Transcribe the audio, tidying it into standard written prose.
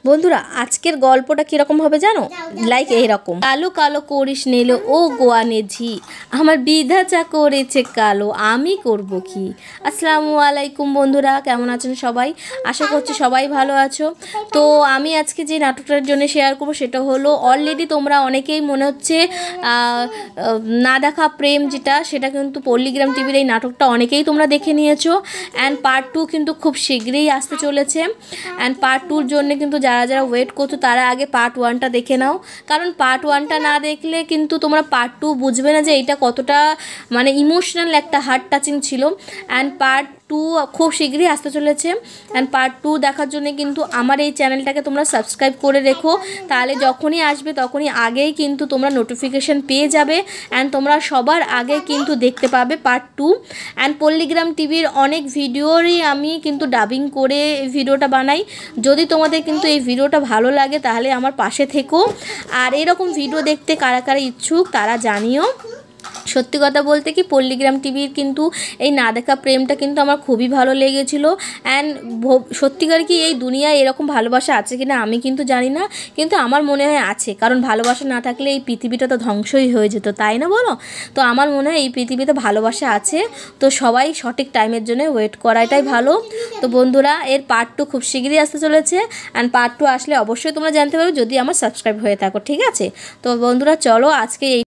বন্ধুরা আজকের গল্পটা কীরকম হবে জানো? লাইক এইরকম, কালো কালো করিস নিলে ও গোয়ানে ঝি, আমার বিধাতা করেছে কালো, আমি করব কি। আসসালামু আলাইকুম বন্ধুরা, কেমন আছেন সবাই? আশা করছি সবাই ভালো আছো। তো আমি আজকে যে নাটকটার জন্য শেয়ার করবো সেটা হলো, অলরেডি তোমরা অনেকেই মনে হচ্ছে না দেখা প্রেম, সেটা কিন্তু পল্লীগ্রাম টিভির এই নাটকটা অনেকেই তোমরা দেখে নিয়েছো। অ্যান্ড পার্ট 2 কিন্তু খুব শীঘ্রই আসতে চলেছে। অ্যান্ড পার্ট 2-র জন্য কিন্তু যারা যারা ওয়েট করছো তারা আগে পার্ট 1টা দেখে নাও, কারণ পার্ট 1টা না দেখলে কিন্তু তোমরা পার্ট 2 বুঝবে না যে এটা কতটা মানে ইমোশনাল একটা হার্ট টাচিং ছিল। অ্যান্ড পার্ট 2 খুব শীঘ্রই আসতে চলেছে। অ্যান্ড পার্ট 2 দেখার জন্য কিন্তু আমার এই চ্যানেলটাকে তোমরা সাবস্ক্রাইব করে রেখো, তাহলে যখনই আসবে তখনই আগেই কিন্তু তোমরা নোটিফিকেশান পেয়ে যাবে। অ্যান্ড তোমরা সবার আগে কিন্তু দেখতে পাবে পার্ট 2। অ্যান্ড পল্লীগ্রাম টিভির অনেক ভিডিওরই আমি কিন্তু ডাবিং করে এই ভিডিওটা বানাই। যদি তোমাদের কিন্তু এই ভিডিওটা ভালো লাগে তাহলে আমার পাশে থেকো। আর এরকম ভিডিও দেখতে কারা কারা ইচ্ছুক তারা জানিও। সত্যি কথা বলতে কি, পল্লীগ্রাম টিভির কিন্তু এই না দেখা প্রেমটা কিন্তু আমার খুবই ভালো লেগেছিলো। অ্যান্ড সত্যিকার কি এই দুনিয়ায় এরকম ভালোবাসা আছে কিনা আমি কিন্তু জানি না, কিন্তু আমার মনে হয় আছে, কারণ ভালোবাসা না থাকলে এই পৃথিবীটা তো ধ্বংসই হয়ে যেত, তাই না বলো? তো আমার মনে হয় এই পৃথিবীতে ভালোবাসা আছে। তো সবাই সঠিক টাইমের জন্য ওয়েট করাটাই ভালো। তো বন্ধুরা, এর পার্ট 2 খুব শীঘ্রই আসতে চলেছে। অ্যান্ড পার্ট 2 আসলে অবশ্যই তোমরা জানতে পারবে যদি আমার সাবস্ক্রাইব হয়ে থাকো, ঠিক আছে? তো বন্ধুরা চলো আজকে এই